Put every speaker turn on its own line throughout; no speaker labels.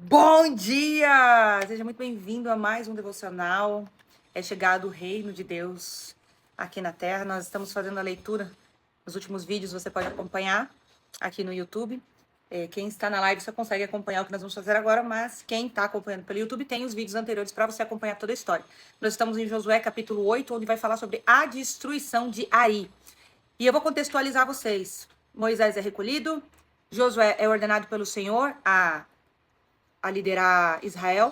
Bom dia! Seja muito bem-vindo a mais um devocional. É chegado o reino de Deus aqui na Terra. Nós estamos fazendo a leitura. Os últimos vídeos você pode acompanhar aqui no YouTube. Quem está na live só consegue acompanhar o que nós vamos fazer agora, mas quem está acompanhando pelo YouTube tem os vídeos anteriores para você acompanhar toda a história. Nós estamos em Josué capítulo 8, onde vai falar sobre a destruição de Ai. E eu vou contextualizar vocês. Moisés é recolhido, Josué é ordenado pelo Senhor a liderar Israel.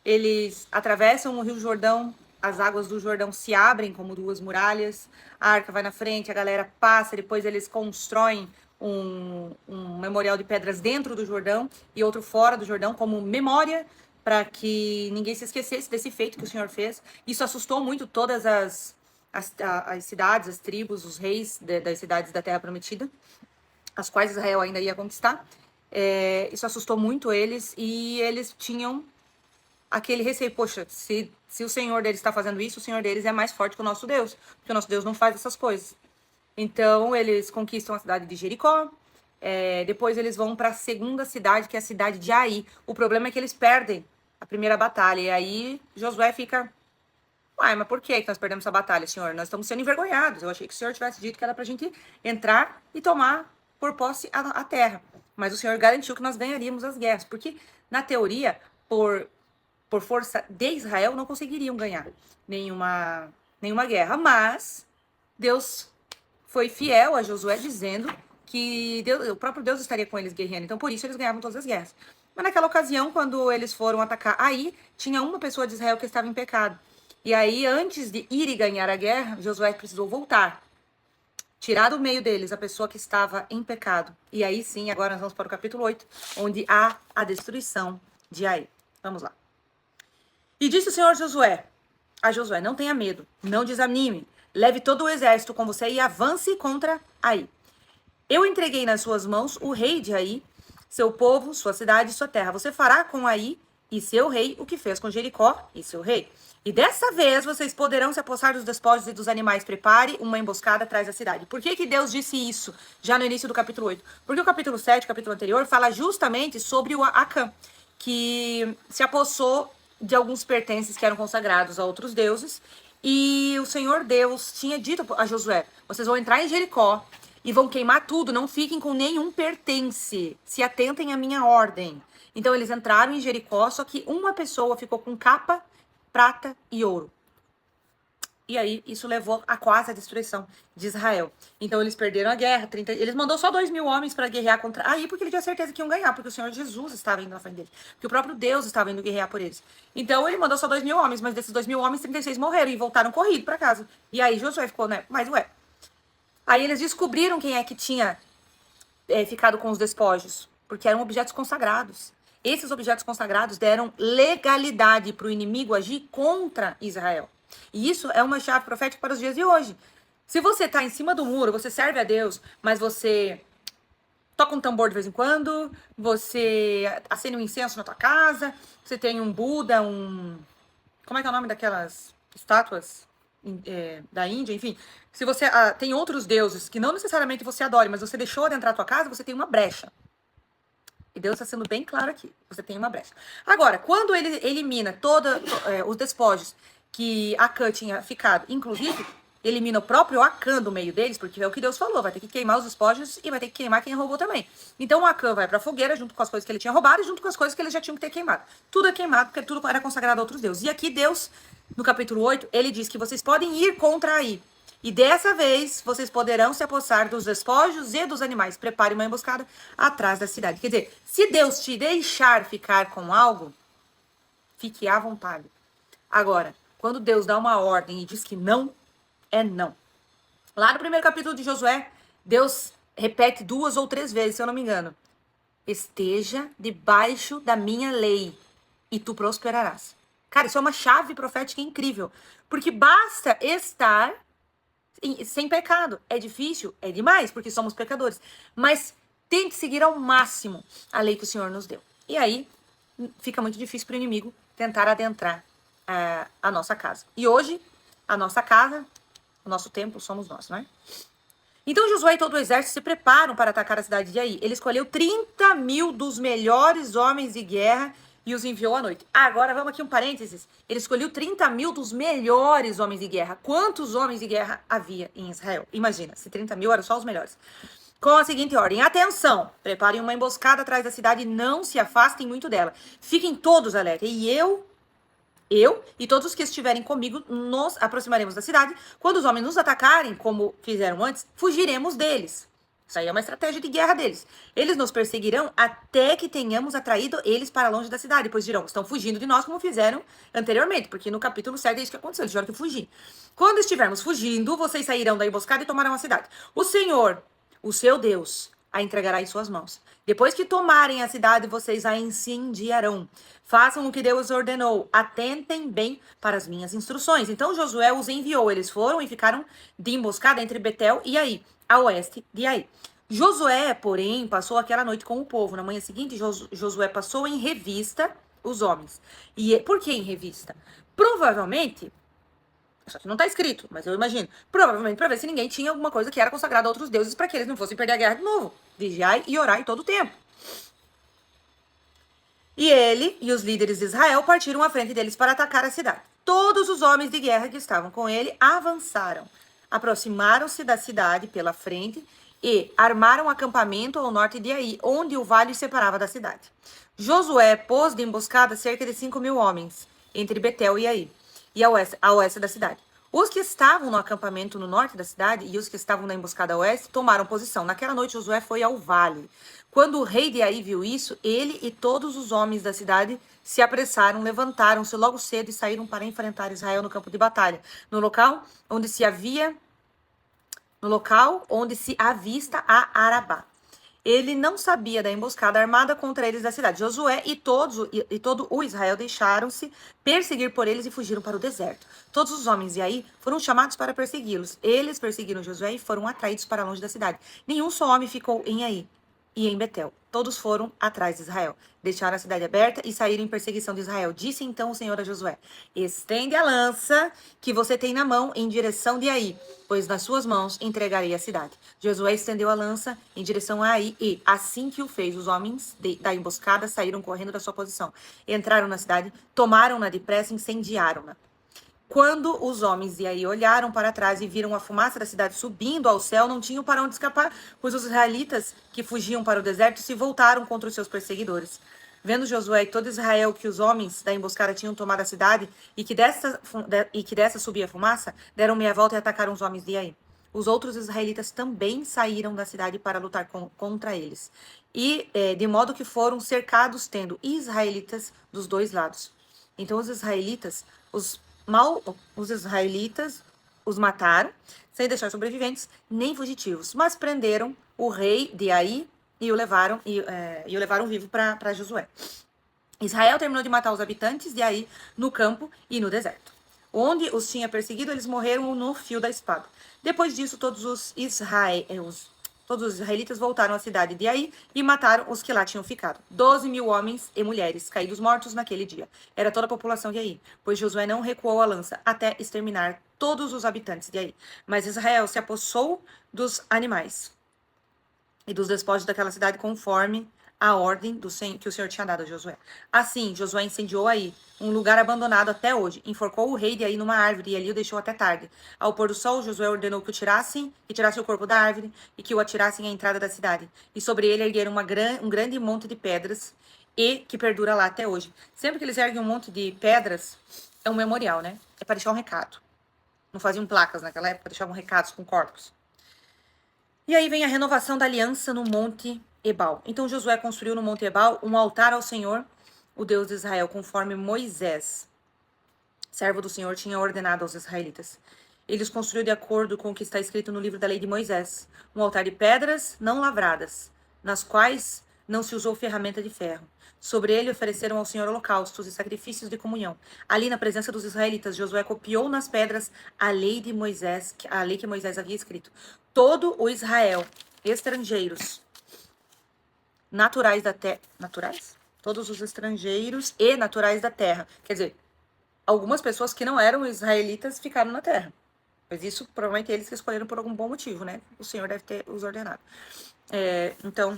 Eles atravessam o Rio Jordão, as águas do Jordão se abrem como duas muralhas, a arca vai na frente, a galera passa, depois eles constroem um memorial de pedras dentro do Jordão e outro fora do Jordão, como memória, para que ninguém se esquecesse desse feito que o Senhor fez. Isso assustou muito todas as cidades, as tribos, os reis das cidades da Terra Prometida, as quais Israel ainda ia conquistar. Isso assustou muito eles e eles tinham aquele receio, poxa, se o Senhor deles está fazendo isso, o Senhor deles é mais forte que o nosso Deus, porque o nosso Deus não faz essas coisas. Então eles conquistam a cidade de Jericó, depois eles vão para a segunda cidade, que é a cidade de Ai. O problema é que eles perdem a primeira batalha, e aí Josué fica, uai, mas por que nós perdemos essa batalha, Senhor? Nós estamos sendo envergonhados, eu achei que o Senhor tivesse dito que era pra gente entrar e tomar por posse a terra. Mas o Senhor garantiu que nós ganharíamos as guerras, porque, na teoria, por força de Israel, não conseguiriam ganhar nenhuma guerra. Mas Deus foi fiel a Josué, dizendo que o próprio Deus estaria com eles guerreando. Então, por isso, eles ganhavam todas as guerras. Mas naquela ocasião, quando eles foram atacar Ai, tinha uma pessoa de Israel que estava em pecado. E aí, antes de ir e ganhar a guerra, Josué precisou voltar, tirar do meio deles a pessoa que estava em pecado. E aí sim, agora nós vamos para o capítulo 8, onde há a destruição de Ai. Vamos lá. E disse o Senhor a Josué, não tenha medo, não desanime, leve todo o exército com você e avance contra Ai. Eu entreguei nas suas mãos o rei de Ai, seu povo, sua cidade e sua terra. Você fará com Ai e seu rei o que fez com Jericó e seu rei. E dessa vez vocês poderão se apossar dos despojos e dos animais. Prepare uma emboscada atrás da cidade. Por que Deus disse isso já no início do capítulo 8? Porque o capítulo 7, o capítulo anterior, fala justamente sobre o Acã, que se apossou de alguns pertences que eram consagrados a outros deuses. E o Senhor Deus tinha dito a Josué, vocês vão entrar em Jericó e vão queimar tudo, não fiquem com nenhum pertence, se atentem à minha ordem. Então eles entraram em Jericó, só que uma pessoa ficou com capa, prata e ouro. E aí, isso levou a quase a destruição de Israel. Então, eles perderam a guerra. Eles mandou só 2.000 homens para guerrear contra Ai, porque ele tinha certeza que iam ganhar, porque o Senhor Jesus estava indo na frente deles. Porque o próprio Deus estava indo guerrear por eles. Então, ele mandou só 2.000 homens, mas desses 2.000 homens, 36 morreram e voltaram corrido para casa. E aí, Josué ficou, né? Mas, ué. Aí, eles descobriram quem é que tinha ficado com os despojos, porque eram objetos consagrados. Esses objetos consagrados deram legalidade para o inimigo agir contra Israel. E isso é uma chave profética para os dias de hoje. Se você está em cima do muro, você serve a Deus, mas você toca um tambor de vez em quando, você acende um incenso na tua casa, você tem um Buda, como é que é o nome daquelas estátuas da Índia? Enfim, se você tem outros deuses que não necessariamente você adore, mas você deixou de entrar na tua casa, você tem uma brecha. E Deus está sendo bem claro aqui. Você tem uma brecha. Agora, quando ele elimina todos os despojos que Acã tinha ficado, inclusive, elimina o próprio Acã do meio deles, porque é o que Deus falou, vai ter que queimar os despojos e vai ter que queimar quem roubou também. Então o Acã vai pra fogueira junto com as coisas que ele tinha roubado e junto com as coisas que eles já tinham que ter queimado. Tudo é queimado, porque tudo era consagrado a outros deuses. E aqui Deus, no capítulo 8, ele diz que vocês podem ir contra Ai. E dessa vez, vocês poderão se apossar dos despojos e dos animais. Prepare uma emboscada atrás da cidade. Quer dizer, se Deus te deixar ficar com algo, fique à vontade. Agora, quando Deus dá uma ordem e diz que não, é não. Lá no primeiro capítulo de Josué, Deus repete 2 ou 3 vezes, se eu não me engano. Esteja debaixo da minha lei e tu prosperarás. Cara, isso é uma chave profética incrível. Porque basta estar sem pecado. É difícil? É demais, porque somos pecadores. Mas tem que seguir ao máximo a lei que o Senhor nos deu. E aí, fica muito difícil para o inimigo tentar adentrar a nossa casa. E hoje, a nossa casa, o nosso templo, somos nós, não é? Então Josué e todo o exército se preparam para atacar a cidade de Ai. Ele escolheu 30.000 dos melhores homens de guerra e os enviou à noite. Agora vamos aqui um parênteses. Ele escolheu 30.000 dos melhores homens de guerra. Quantos homens de guerra havia em Israel? Imagina, se 30.000 eram só os melhores. Com a seguinte ordem: atenção, preparem uma emboscada atrás da cidade e não se afastem muito dela. Fiquem todos alerta. E eu e todos os que estiverem comigo nos aproximaremos da cidade. Quando os homens nos atacarem, como fizeram antes, fugiremos deles. Isso aí é uma estratégia de guerra deles. Eles nos perseguirão até que tenhamos atraído eles para longe da cidade, pois dirão, estão fugindo de nós como fizeram anteriormente, porque no capítulo 7 é isso que aconteceu, eles tiveram que fugir. Quando estivermos fugindo, vocês sairão da emboscada e tomarão a cidade. O Senhor, o seu Deus, a entregará em suas mãos. Depois que tomarem a cidade, vocês a incendiarão. Façam o que Deus ordenou. Atentem bem para as minhas instruções. Então Josué os enviou. Eles foram e ficaram de emboscada entre Betel e Ai, a oeste de Ai. Josué, porém, passou aquela noite com o povo. Na manhã seguinte, Josué passou em revista os homens. E por que em revista? Provavelmente, só que não está escrito, mas eu imagino, provavelmente para ver se ninguém tinha alguma coisa que era consagrada a outros deuses para que eles não fossem perder a guerra de novo. Vigiai e orai todo o tempo. E ele e os líderes de Israel partiram à frente deles para atacar a cidade. Todos os homens de guerra que estavam com ele avançaram, aproximaram-se da cidade pela frente e armaram acampamento ao norte de Ai, onde o vale separava da cidade. Josué pôs de emboscada cerca de 5.000 homens entre Betel e Ai, e a oeste da cidade. Os que estavam no acampamento no norte da cidade e os que estavam na emboscada a oeste tomaram posição. Naquela noite, Josué foi ao vale. Quando o rei de Ai viu isso, ele e todos os homens da cidade se apressaram, levantaram-se logo cedo e saíram para enfrentar Israel no campo de batalha, no local onde se avista a Arabá. Ele não sabia da emboscada armada contra eles da cidade. Josué e todo o Israel deixaram-se perseguir por eles e fugiram para o deserto. Todos os homens de Ai foram chamados para persegui-los. Eles perseguiram Josué e foram atraídos para longe da cidade. Nenhum só homem ficou em Ai e em Betel. Todos foram atrás de Israel. Deixaram a cidade aberta e saíram em perseguição de Israel. Disse então o Senhor a Josué: estende a lança que você tem na mão em direção de Ai, pois nas suas mãos entregarei a cidade. Josué estendeu a lança em direção a Ai e, assim que o fez, os homens da emboscada saíram correndo da sua posição. Entraram na cidade, tomaram-na depressa e incendiaram-na. Quando os homens de Ai olharam para trás e viram a fumaça da cidade subindo ao céu, não tinham para onde escapar, pois os israelitas que fugiam para o deserto se voltaram contra os seus perseguidores. Vendo Josué e todo Israel que os homens da emboscada tinham tomado a cidade e que dessa subia fumaça, deram meia volta e atacaram os homens de Ai. Os outros israelitas também saíram da cidade para lutar contra eles, e de modo que foram cercados, tendo israelitas dos dois lados. Então os israelitas os mataram, sem deixar sobreviventes nem fugitivos, mas prenderam o rei de Ai e o levaram vivo para Josué. Israel terminou de matar os habitantes de Ai no campo e no deserto. Onde os tinha perseguido, eles morreram no fio da espada. Depois disso, todos os israelitas voltaram à cidade de Ai e mataram os que lá tinham ficado. 12.000 homens e mulheres caídos mortos naquele dia. Era toda a população de Ai, pois Josué não recuou a lança até exterminar todos os habitantes de Ai. Mas Israel se apossou dos animais e dos despojos daquela cidade conforme a ordem que o Senhor tinha dado a Josué. Assim, Josué incendiou Ai, um lugar abandonado até hoje. Enforcou o rei de Ai numa árvore e ali o deixou até tarde. Ao pôr do sol, Josué ordenou que tirasse o corpo da árvore e que o atirassem à entrada da cidade. E sobre ele ergueram um grande monte de pedras e que perdura lá até hoje. Sempre que eles erguem um monte de pedras, é um memorial, né? É para deixar um recado. Não faziam placas naquela época, deixavam recados com corpos. E aí vem a renovação da aliança no Monte Ebal. Então Josué construiu no Monte Ebal um altar ao Senhor, o Deus de Israel, conforme Moisés, servo do Senhor, tinha ordenado aos israelitas. Ele os construiu de acordo com o que está escrito no livro da lei de Moisés, um altar de pedras não lavradas, nas quais não se usou ferramenta de ferro. Sobre ele ofereceram ao Senhor holocaustos e sacrifícios de comunhão. Ali, na presença dos israelitas, Josué copiou nas pedras a lei que Moisés havia escrito. Todo o Israel, estrangeiros, naturais da terra. Naturais? Todos os estrangeiros e naturais da terra. Quer dizer, algumas pessoas que não eram israelitas ficaram na terra. Mas isso, provavelmente, eles que escolheram por algum bom motivo, né? O Senhor deve ter os ordenado. Então,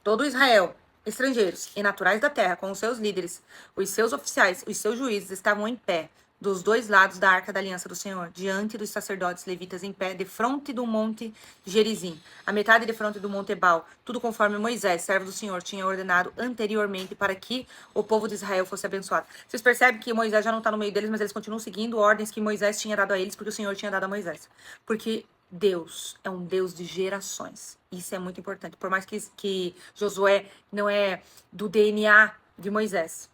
todo Israel, estrangeiros e naturais da terra, com os seus líderes, os seus oficiais, os seus juízes, estavam em pé, dos dois lados da arca da aliança do Senhor, diante dos sacerdotes levitas em pé, de fronte do monte Gerizim, a metade de fronte do monte Ebal, tudo conforme Moisés, servo do Senhor, tinha ordenado anteriormente para que o povo de Israel fosse abençoado. Vocês percebem que Moisés já não está no meio deles, mas eles continuam seguindo ordens que Moisés tinha dado a eles, porque o Senhor tinha dado a Moisés. Porque Deus é um Deus de gerações. Isso é muito importante. Por mais que Josué não é do DNA de Moisés,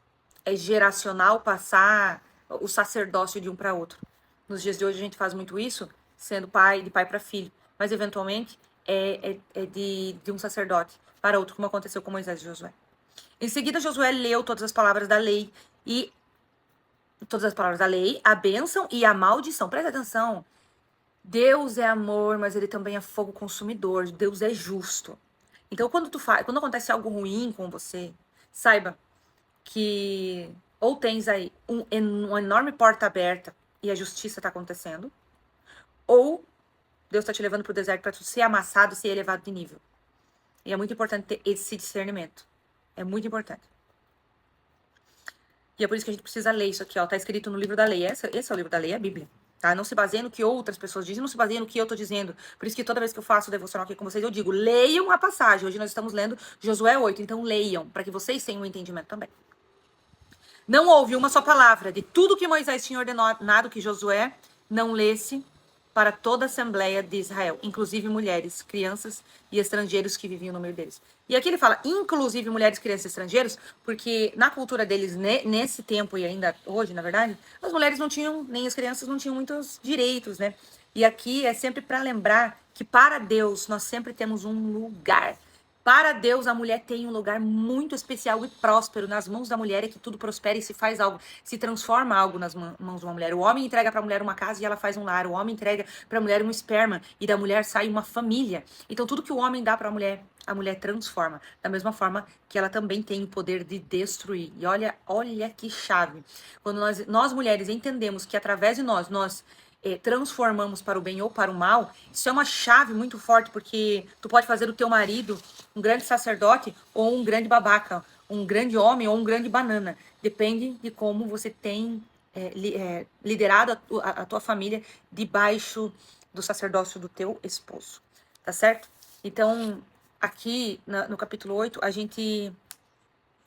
é geracional passar o sacerdócio de um para outro. Nos dias de hoje a gente faz muito isso, sendo pai, de pai para filho. Mas eventualmente é de um sacerdote para outro, como aconteceu com Moisés e Josué. Em seguida, Josué leu todas as palavras da lei, a bênção e a maldição. Presta atenção. Deus é amor, mas ele também é fogo consumidor. Deus é justo. Então, quando acontece algo ruim com você, saiba que ou tens aí uma enorme porta aberta e a justiça está acontecendo, ou Deus está te levando para o deserto para ser amassado, ser elevado de nível. E é muito importante ter esse discernimento. É muito importante. E é por isso que a gente precisa ler isso aqui, ó. Tá escrito no livro da lei. Esse é o livro da lei, é a Bíblia. Tá? Não se baseia no que outras pessoas dizem, não se baseia no que eu tô dizendo. Por isso que toda vez que eu faço o devocional aqui com vocês, eu digo, leiam a passagem. Hoje nós estamos lendo Josué 8, então leiam, para que vocês tenham um entendimento também. Não houve uma só palavra de tudo que Moisés tinha ordenado que Josué não lesse para toda a Assembleia de Israel, inclusive mulheres, crianças e estrangeiros que viviam no meio deles. E aqui ele fala, inclusive mulheres, crianças e estrangeiros, porque na cultura deles, nesse tempo e ainda hoje, na verdade, as mulheres não tinham, nem as crianças não tinham muitos direitos, né? E aqui é sempre para lembrar que para Deus nós sempre temos um lugar. Para Deus, a mulher tem um lugar muito especial e próspero. Nas mãos da mulher é que tudo prospera e se faz algo, se transforma algo nas mãos de uma mulher. O homem entrega para a mulher uma casa e ela faz um lar. O homem entrega para a mulher um esperma e da mulher sai uma família. Então, tudo que o homem dá para a mulher transforma. Da mesma forma que ela também tem o poder de destruir. E olha que chave. Quando nós mulheres entendemos que através de nós transformamos para o bem ou para o mal, isso é uma chave muito forte, porque tu pode fazer do teu marido um grande sacerdote ou um grande babaca, um grande homem ou um grande banana. Depende de como você tem liderado a tua família debaixo do sacerdócio do teu esposo. Tá certo? Então, aqui no capítulo 8, a gente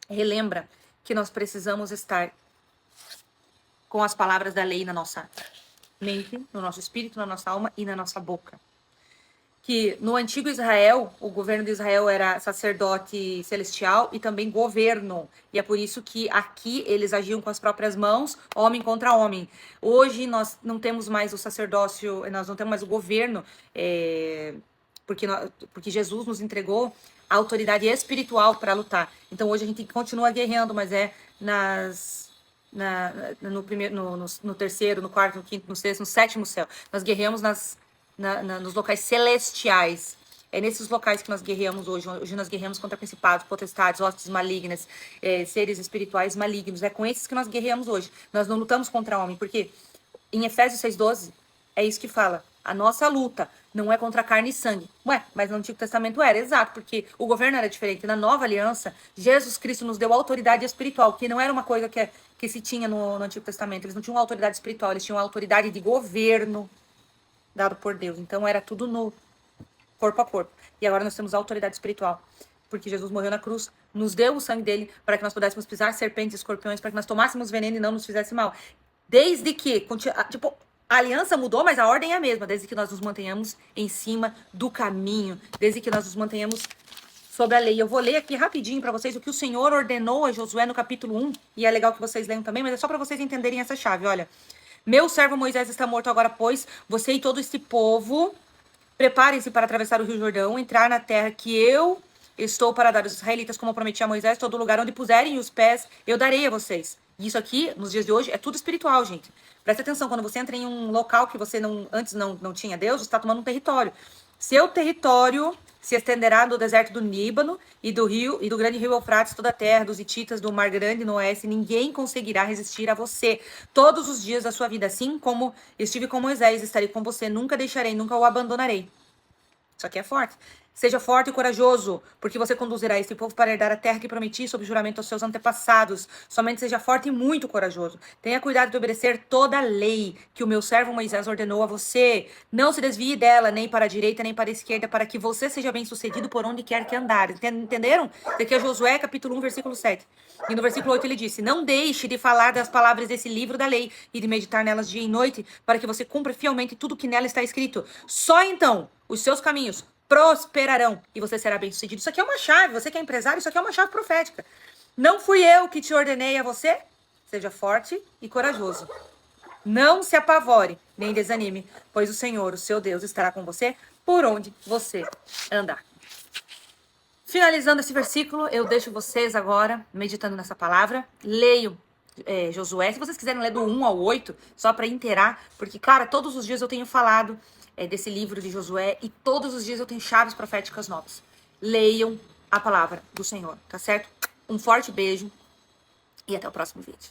relembra que nós precisamos estar com as palavras da lei na nossa mente, no nosso espírito, na nossa alma e na nossa boca. Que no antigo Israel, o governo de Israel era sacerdote celestial e também governo. E é por isso que aqui eles agiam com as próprias mãos, homem contra homem. Hoje nós não temos mais o sacerdócio, nós não temos mais o governo, porque Jesus nos entregou a autoridade espiritual para lutar. Então hoje a gente continua guerreando, mas no primeiro, no terceiro, no quarto, no quinto, no sexto, no sétimo céu. Nós guerreamos nos locais celestiais. É nesses locais que nós guerreamos hoje. Hoje nós guerreamos contra principados, potestades, hostes malignas, seres espirituais malignos. É com esses que nós guerreamos hoje. Nós não lutamos contra homem, porque em Efésios 6,12 é isso que fala. A nossa luta não é contra carne e sangue. Ué, mas no Antigo Testamento era, exato, porque o governo era diferente. Na Nova Aliança, Jesus Cristo nos deu autoridade espiritual, que não era uma coisa que se tinha no Antigo Testamento. Eles não tinham autoridade espiritual, eles tinham autoridade de governo dado por Deus. Então era tudo no corpo a corpo. E agora nós temos autoridade espiritual. Porque Jesus morreu na cruz, nos deu o sangue dele para que nós pudéssemos pisar serpentes e escorpiões, para que nós tomássemos veneno e não nos fizesse mal. Desde que, a aliança mudou, mas a ordem é a mesma, desde que nós nos mantenhamos em cima do caminho, desde que nós nos mantenhamos sobre a lei. Eu vou ler aqui rapidinho para vocês o que o Senhor ordenou a Josué no capítulo 1, e é legal que vocês leiam também, mas é só para vocês entenderem essa chave, olha. Meu servo Moisés está morto agora, pois você e todo este povo preparem-se para atravessar o Rio Jordão, entrar na terra que eu estou para dar aos israelitas, como prometi a Moisés, todo lugar onde puserem os pés, eu darei a vocês. E isso aqui, nos dias de hoje, é tudo espiritual, gente. Presta atenção, quando você entra em um local que você antes não tinha Deus, você está tomando um território. Seu território se estenderá no deserto do Líbano e do grande rio Eufrates, toda a terra, dos hititas, do mar grande no oeste, ninguém conseguirá resistir a você todos os dias da sua vida, assim como estive com Moisés, estarei com você, nunca deixarei, nunca o abandonarei. Isso aqui é forte. Seja forte e corajoso, porque você conduzirá esse povo para herdar a terra que prometi sob juramento aos seus antepassados. Somente seja forte e muito corajoso. Tenha cuidado de obedecer toda a lei que o meu servo Moisés ordenou a você. Não se desvie dela, nem para a direita, nem para a esquerda, para que você seja bem-sucedido por onde quer que andar. Entenderam? Isso aqui é Josué, capítulo 1, versículo 7. E no versículo 8 ele disse: não deixe de falar das palavras desse livro da lei e de meditar nelas dia e noite, para que você cumpra fielmente tudo que nela está escrito. Só então os seus caminhos prosperarão e você será bem-sucedido. Isso aqui é uma chave. Você que é empresário, isso aqui é uma chave profética. Não fui eu que te ordenei a você? Seja forte e corajoso. Não se apavore, nem desanime, pois o Senhor, o seu Deus, estará com você por onde você andar. Finalizando esse versículo, eu deixo vocês agora meditando nessa palavra. Leiam Josué. Se vocês quiserem ler do 1 ao 8, só para inteirar, porque, cara, todos os dias eu tenho falado desse livro de Josué e todos os dias eu tenho chaves proféticas novas. Leiam a palavra do Senhor, tá certo? Um forte beijo e até o próximo vídeo.